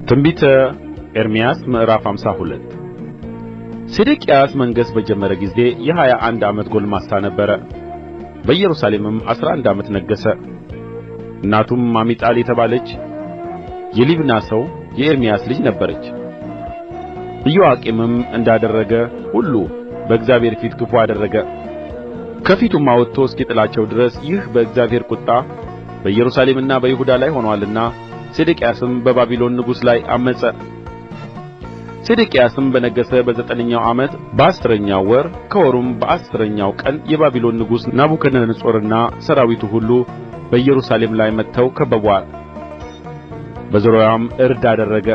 ትንቢተ ኤርምያስ ምዕራፍ 52 ሴዴቅያስ መንገሥ በጀመረ ጊዜ የ21 ዓመት ጕልማሳ ነበረ። በኢየሩሳሌምም 11 ዓመት ነገሠ። እናቱም አሚጣል የተባለች የሊብና ሰው የኤርምያስ ልጅ ነበረች። ኢዮአቄምም እንዳደረገ ሁሉ በእግዚአብሔር ፊት ክፉ አደረገ። ከፊቱም አውጥቶ እስኪጥላቸው ድረስ ይህ በእግዚአብሔር ቍጣ በኢየሩሳሌምና በይሁዳ ላይ ሆኖአልና። ሴዴቅያስም በባቢሎን ንጉሥ ላይ ዐመፀ። ሴዴቅያስም በነገሠ በዘጠነኛው ዓመት በአሥረኛው ወር ከወሩም በአሥረኛው ቀን የባቢሎን ንጉሥ ናቡከደነፆርና ሠራዊቱ ሁሉ በኢየሩሳሌም ላይ መጥተው ከበቡአት። በዙሪያዋም ዕርድ አደረገ።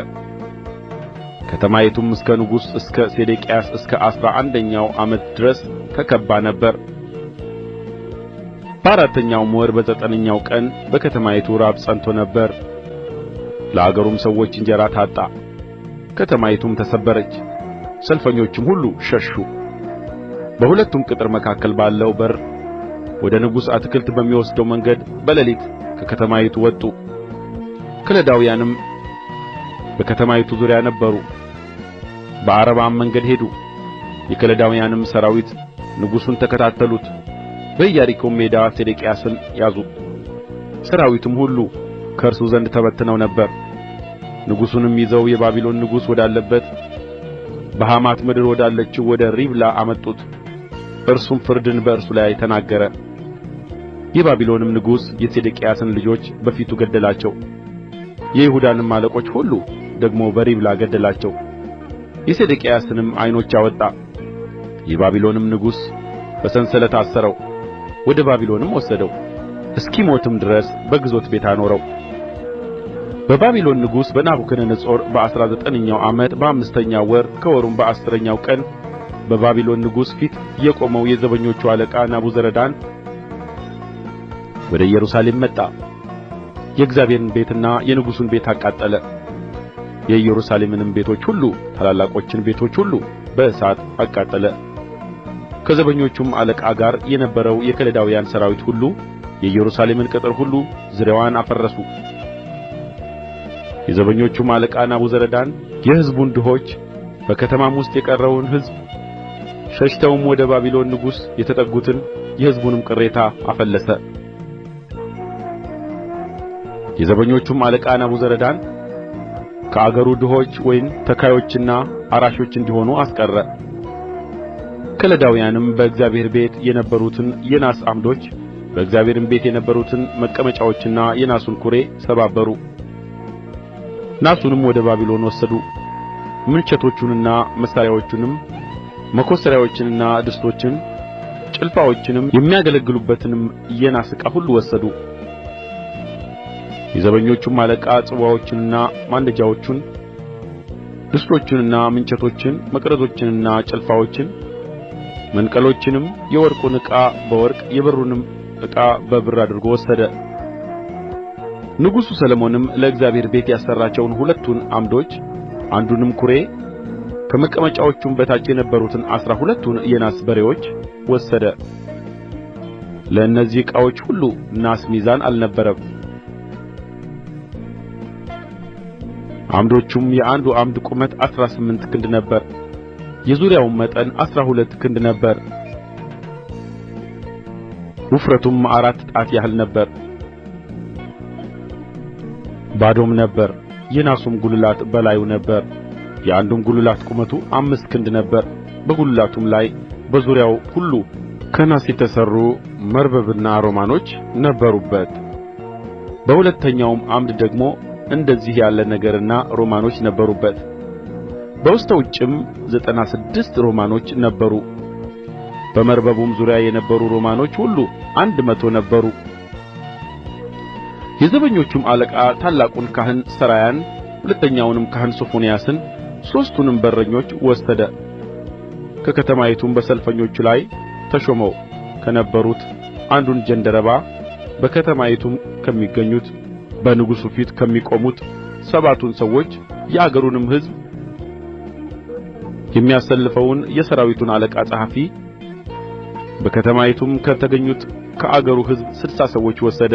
ከተማይቱም እስከ ንጉሡ እስከ ሴዴቅያስ እስከ 11ኛው ዓመት ድረስ ተከብባ ነበር። በአራተኛውም ወር በዘጠነኛው ቀን በከተማይቱ ራብ ጸንቶ ነበር። ለአገሩም ሰዎች እንጀራ ታጣ። ከተማይቱም ተሰበረች፣ ሰልፈኞችም ሁሉ ሸሹ። በሁለቱም ቅጥር መካከል ባለው በር ወደ ንጉሡ አትክልት በሚወስደው መንገድ በሌሊት ከከተማይቱ ወጡ። ከለዳውያንም በከተማይቱ ዙሪያ ነበሩ፣ በዓረባም መንገድ ሄዱ። የከለዳውያንም ሠራዊት ንጉሡን ተከታተሉት፣ በኢያሪኮም ሜዳ ሴዴቅያስን ያዙ። ሠራዊቱም ሁሉ ከእርሱ ዘንድ ተበትነው ነበር። ንጉሡንም ይዘው የባቢሎን ንጉሥ ወዳለበት በሐማት ምድር ወዳለችው ወደ ሪብላ አመጡት። እርሱም ፍርድን በእርሱ ላይ ተናገረ። የባቢሎንም ንጉሥ የሴዴቅያስን ልጆች በፊቱ ገደላቸው። የይሁዳንም አለቆች ሁሉ ደግሞ በሪብላ ገደላቸው። የሴዴቅያስንም ዓይኖች አወጣ። የባቢሎንም ንጉሥ በሰንሰለት አሰረው፣ ወደ ባቢሎንም ወሰደው፣ እስኪሞትም ድረስ በግዞት ቤት አኖረው። በባቢሎን ንጉሥ በናቡከደነፆር በ19ኛው ዓመት በአምስተኛው ወር ከወሩም በ10ኛው ቀን በባቢሎን ንጉሥ ፊት የቆመው የዘበኞቹ አለቃ ናቡዘረዳን ወደ ኢየሩሳሌም መጣ። የእግዚአብሔርን ቤትና የንጉሡን ቤት አቃጠለ። የኢየሩሳሌምንም ቤቶች ሁሉ ታላላቆችን ቤቶች ሁሉ በእሳት አቃጠለ። ከዘበኞቹም አለቃ ጋር የነበረው የከለዳውያን ሠራዊት ሁሉ የኢየሩሳሌምን ቅጥር ሁሉ ዙሪያዋን አፈረሱ። የዘበኞቹም አለቃ ናቡዘረዳን የሕዝቡን ድሆች በከተማም ውስጥ የቀረውን ሕዝብ ሸሽተውም ወደ ባቢሎን ንጉሥ የተጠጉትን የሕዝቡንም ቅሬታ አፈለሰ። የዘበኞቹም አለቃ ናቡዘረዳን ከአገሩ ድሆች ወይን ተካዮችና አራሾች እንዲሆኑ አስቀረ። ከለዳውያንም በእግዚአብሔር ቤት የነበሩትን የናስ ዓምዶች በእግዚአብሔርም ቤት የነበሩትን መቀመጫዎችና የናሱን ኵሬ ሰባበሩ። ናሱንም ወደ ባቢሎን ወሰዱ። ምንቸቶቹንና መሣሪያዎቹንም መኰስተሪያዎችንና ድስቶችን ጭልፋዎችንም የሚያገለግሉበትንም የናስ ዕቃ ሁሉ ወሰዱ። የዘበኞቹም አለቃ ጽዋዎቹንና ማንደጃዎቹን ድስቶቹንና ምንቸቶችን መቅረዞችንና ጭልፋዎችን መንቀሎችንም የወርቁን ዕቃ በወርቅ የብሩንም ዕቃ በብር አድርጎ ወሰደ። ንጉሡ ሰሎሞንም ለእግዚአብሔር ቤት ያሠራቸውን ሁለቱን ዓምዶች አንዱንም ኵሬ ከመቀመጫዎቹም በታች የነበሩትን 12ቱን የናስ በሬዎች ወሰደ። ለእነዚህ ዕቃዎች ሁሉ ናስ ሚዛን አልነበረም። ዓምዶቹም የአንዱ ዓምድ ቁመት 18 ክንድ ነበረ። የዙሪያውም መጠን 12 ክንድ ነበረ። ውፍረቱም 4 ጣት ያህል ነበረ። ባዶም ነበረ። የናሱም ጕልላት በላዩ ነበረ። የአንዱም ጕልላት ቁመቱ 5 ክንድ ነበረ። በጕልላቱም ላይ በዙሪያው ሁሉ ከናስ የተሠሩ መርበብና ሮማኖች ነበሩበት። በሁለተኛውም ዓምድ ደግሞ እንደዚህ ያለ ነገርና ሮማኖች ነበሩበት። በስተ ውጭም 96 ሮማኖች ነበሩ። በመርበቡም ዙሪያ የነበሩ ሮማኖች ሁሉ 100 ነበሩ። የዘበኞቹም አለቃ ታላቁን ካህን ሠራያን፣ ሁለተኛውንም ካህን ሶፎንያስን፣ ሦስቱንም በረኞች ወሰደ። ከከተማይቱም በሰልፈኞቹ ላይ ተሾመው ከነበሩት አንዱን ጃንደረባ፣ በከተማይቱም ከሚገኙት በንጉሡ ፊት ከሚቆሙት 7ቱን ሰዎች፣ የአገሩንም ሕዝብ የሚያሰልፈውን የሠራዊቱን አለቃ ጸሐፊ፣ በከተማይቱም ከተገኙት ከአገሩ ሕዝብ 60 ሰዎች ወሰደ።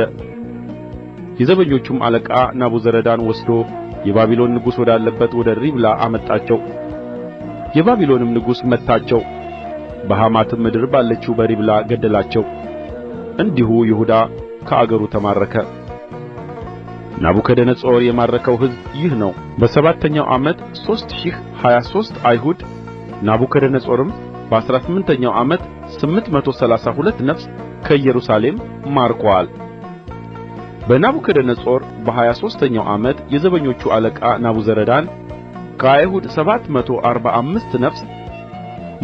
የዘበኞቹም አለቃ ናቡዘረዳን ወስዶ የባቢሎን ንጉሥ ወዳለበት ወደ ሪብላ አመጣቸው። የባቢሎንም ንጉሥ መታቸው፣ በሐማትም ምድር ባለችው በሪብላ ገደላቸው። እንዲሁ ይሁዳ ከአገሩ ተማረከ። ናቡከደነፆር የማረከው ሕዝብ ይህ ነው። በሰባተኛው ዓመት 3023 አይሁድ፣ ናቡከደነፆርም በ18ኛው ዓመት 832 ነፍስ ከኢየሩሳሌም ማርኮአል። በናቡከደነፆር በ23ኛው ዓመት የዘበኞቹ አለቃ ናቡዘረዳን ከአይሁድ 745 ነፍስ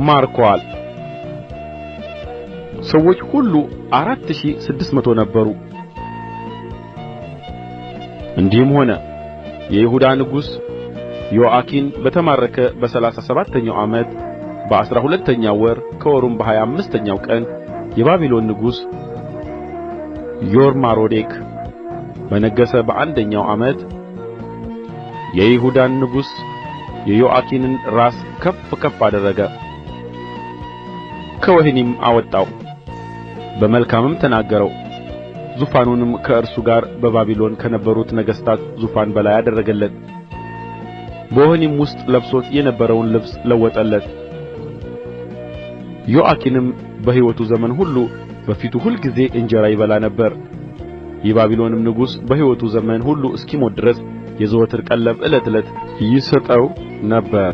ማርኮአል። ሰዎች ሁሉ 4600 ነበሩ። እንዲህም ሆነ የይሁዳ ንጉሥ ዮአኪን በተማረከ በ37ኛው ዓመት በ12ኛው ወር ከወሩም በ25ኛው ቀን የባቢሎን ንጉሥ ዮርማሮዴክ በነገሠ በአንደኛው ዓመት የይሁዳን ንጉሥ የዮአኪንን ራስ ከፍ ከፍ አደረገ፣ ከወህኒም አወጣው፣ በመልካምም ተናገረው። ዙፋኑንም ከእርሱ ጋር በባቢሎን ከነበሩት ነገሥታት ዙፋን በላይ አደረገለት። በወህኒም ውስጥ ለብሶት የነበረውን ልብስ ለወጠለት። ዮአኪንም በሕይወቱ ዘመን ሁሉ በፊቱ ሁልጊዜ እንጀራ ይበላ ነበር። የባቢሎንም ንጉሥ በሕይወቱ ዘመን ሁሉ እስኪሞት ድረስ የዘወትር ቀለብ ዕለት ዕለት ይሰጠው ነበር።